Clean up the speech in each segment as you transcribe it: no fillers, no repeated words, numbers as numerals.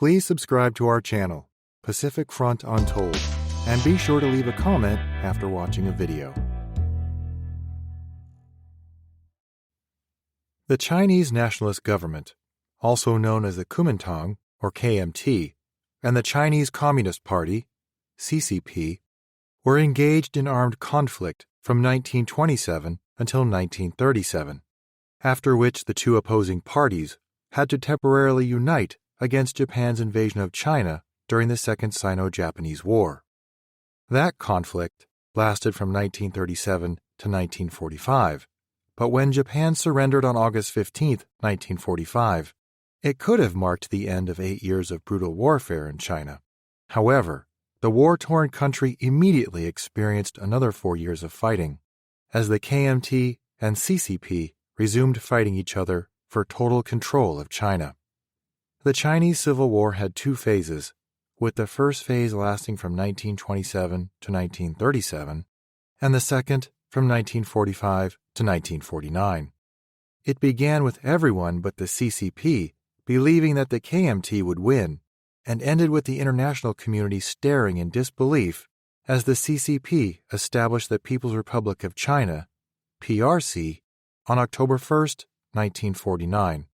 Please subscribe to our channel, Pacific Front Untold, and be sure to leave a comment after watching a video. The Chinese Nationalist government, also known as the Kuomintang or KMT, and the Chinese Communist Party, CCP, were engaged in armed conflict from 1927 until 1937, after which the two opposing parties had to temporarily unite against Japan's invasion of China during the Second-Sino Japanese War. That conflict lasted from 1937 to 1945, but when Japan surrendered on August 15, 1945, it could have marked the end of 8 years of brutal warfare in China. However, the war-torn country immediately experienced another 4 years of fighting, as the KMT and CCP resumed fighting each other for total control of China. The Chinese Civil War had 2 phases, with the first phase lasting from 1927 to 1937, and the second from 1945 to 1949. It began with everyone but the CCP believing that the KMT would win, and ended with the international community staring in disbelief as the CCP established the People's Republic of China, PRC, on October 1, 1949,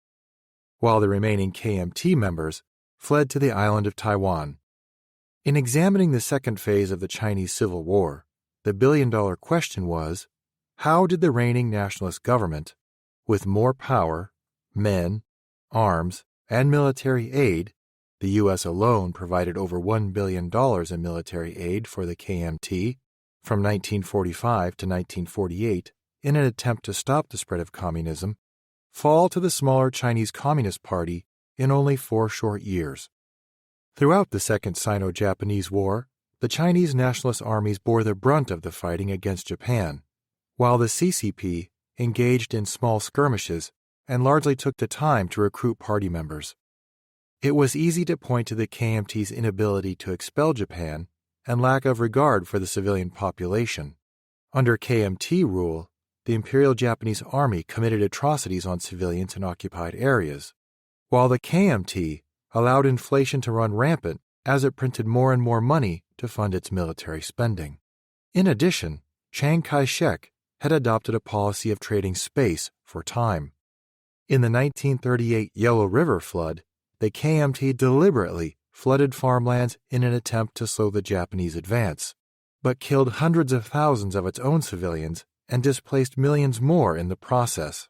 while the remaining KMT members fled to the island of Taiwan. In examining the second phase of the Chinese Civil War, the billion-dollar question was, how did the reigning nationalist government, with more power, men, arms, and military aid — the U.S. alone provided over $1 billion in military aid for the KMT from 1945 to 1948 in an attempt to stop the spread of communism — fall to the smaller Chinese Communist Party in only 4 short years? Throughout the Second Sino-Japanese War, the Chinese nationalist armies bore the brunt of the fighting against Japan, while the CCP engaged in small skirmishes and largely took the time to recruit party members. It was easy to point to the KMT's inability to expel Japan and lack of regard for the civilian population. Under KMT rule, the Imperial Japanese Army committed atrocities on civilians in occupied areas, while the KMT allowed inflation to run rampant as it printed more and more money to fund its military spending. In addition, Chiang Kai-shek had adopted a policy of trading space for time. In the 1938 Yellow River flood, the KMT deliberately flooded farmlands in an attempt to slow the Japanese advance, but killed hundreds of thousands of its own civilians and displaced millions more in the process.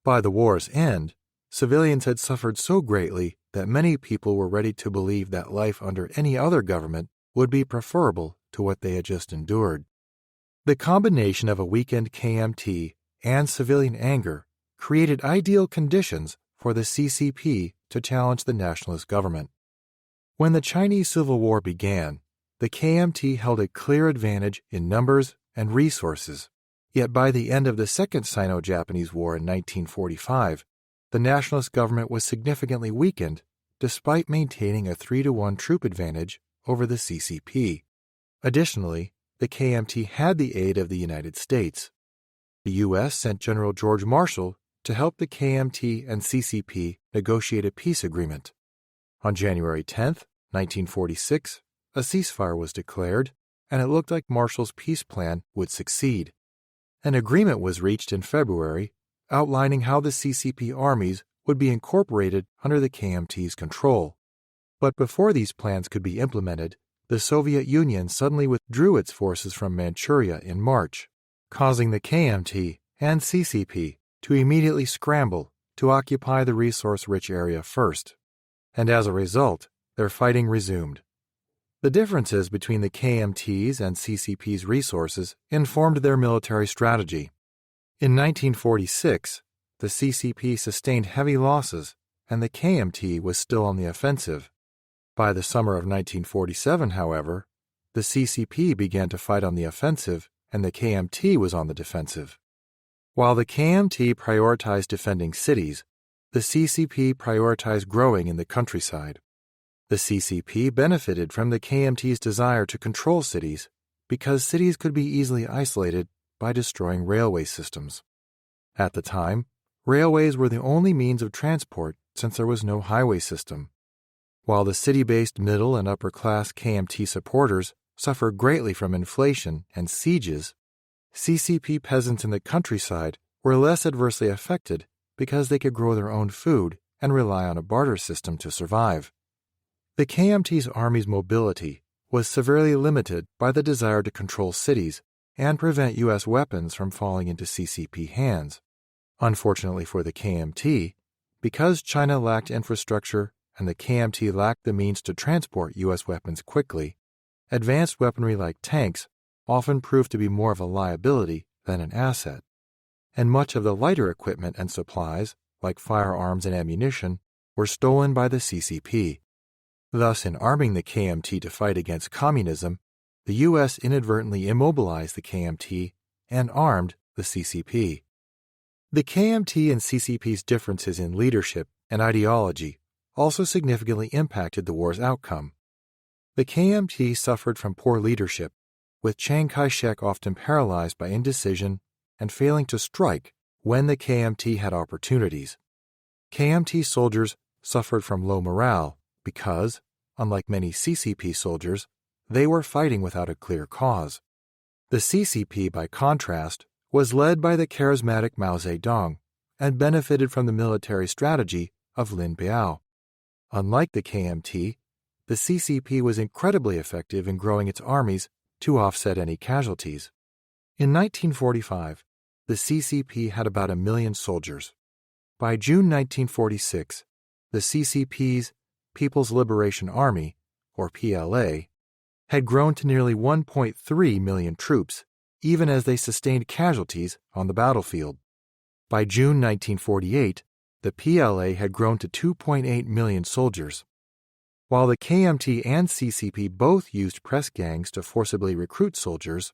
By the war's end, civilians had suffered so greatly that many people were ready to believe that life under any other government would be preferable to what they had just endured. The combination of a weakened KMT and civilian anger created ideal conditions for the CCP to challenge the nationalist government. When the Chinese Civil War began, the KMT held a clear advantage in numbers and resources, yet by the end of the Second Sino-Japanese War in 1945, the nationalist government was significantly weakened despite maintaining a 3-to-1 troop advantage over the CCP. Additionally, the KMT had the aid of the United States. The U.S. sent General George Marshall to help the KMT and CCP negotiate a peace agreement. On January 10, 1946, a ceasefire was declared, and it looked like Marshall's peace plan would succeed. An agreement was reached in February outlining how the CCP armies would be incorporated under the KMT's control. But before these plans could be implemented, the Soviet Union suddenly withdrew its forces from Manchuria in March, causing the KMT and CCP to immediately scramble to occupy the resource-rich area first. And as a result, their fighting resumed. The differences between the KMT's and CCP's resources informed their military strategy. In 1946, the CCP sustained heavy losses, and the KMT was still on the offensive. By the summer of 1947, however, the CCP began to fight on the offensive, and the KMT was on the defensive. While the KMT prioritized defending cities, the CCP prioritized growing in the countryside. The CCP benefited from the KMT's desire to control cities because cities could be easily isolated by destroying railway systems. At the time, railways were the only means of transport since there was no highway system. While the city-based middle and upper-class KMT supporters suffered greatly from inflation and sieges, CCP peasants in the countryside were less adversely affected because they could grow their own food and rely on a barter system to survive. The KMT's army's mobility was severely limited by the desire to control cities and prevent U.S. weapons from falling into CCP hands. Unfortunately for the KMT, because China lacked infrastructure and the KMT lacked the means to transport U.S. weapons quickly, advanced weaponry like tanks often proved to be more of a liability than an asset, and much of the lighter equipment and supplies, like firearms and ammunition, were stolen by the CCP. Thus, in arming the KMT to fight against communism, the U.S. inadvertently immobilized the KMT and armed the CCP. The KMT and CCP's differences in leadership and ideology also significantly impacted the war's outcome. The KMT suffered from poor leadership, with Chiang Kai-shek often paralyzed by indecision and failing to strike when the KMT had opportunities. KMT soldiers suffered from low morale because, unlike many CCP soldiers, they were fighting without a clear cause. The CCP, by contrast, was led by the charismatic Mao Zedong and benefited from the military strategy of Lin Biao. Unlike the KMT, the CCP was incredibly effective in growing its armies to offset any casualties. In 1945, the CCP had about 1 million soldiers. By June 1946, the CCP's People's Liberation Army, or PLA, had grown to nearly 1.3 million troops, even as they sustained casualties on the battlefield. By June 1948, the PLA had grown to 2.8 million soldiers. While the KMT and CCP both used press gangs to forcibly recruit soldiers,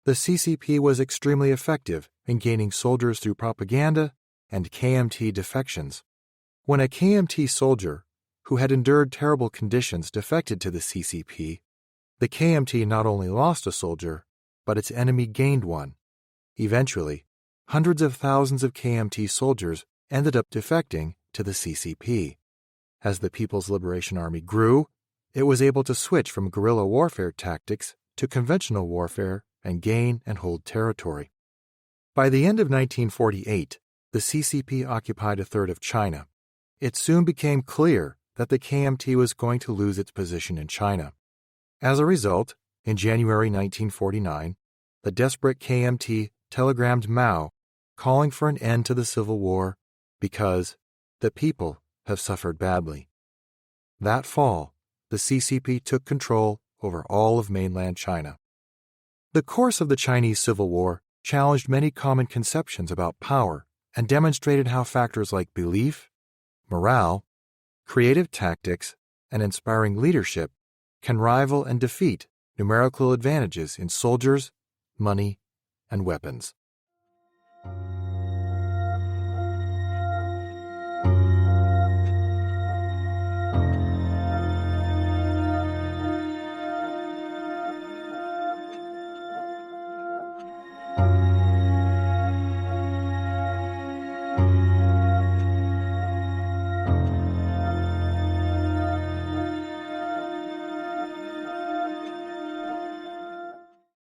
the CCP was extremely effective in gaining soldiers through propaganda and KMT defections. When a KMT soldier who had endured terrible conditions defected to the CCP, the KMT not only lost a soldier, but its enemy gained one. Eventually, hundreds of thousands of KMT soldiers ended up defecting to the CCP. As the People's Liberation Army grew, it was able to switch from guerrilla warfare tactics to conventional warfare and gain and hold territory. By the end of 1948, the CCP occupied a third of China. It soon became clear that the KMT was going to lose its position in China. As a result, in January 1949, the desperate KMT telegrammed Mao, calling for an end to the Civil War because the people have suffered badly. That fall, the CCP took control over all of mainland China. The course of the Chinese Civil War challenged many common conceptions about power and demonstrated how factors like belief, morale, creative tactics, and inspiring leadership can rival and defeat numerical advantages in soldiers, money, and weapons.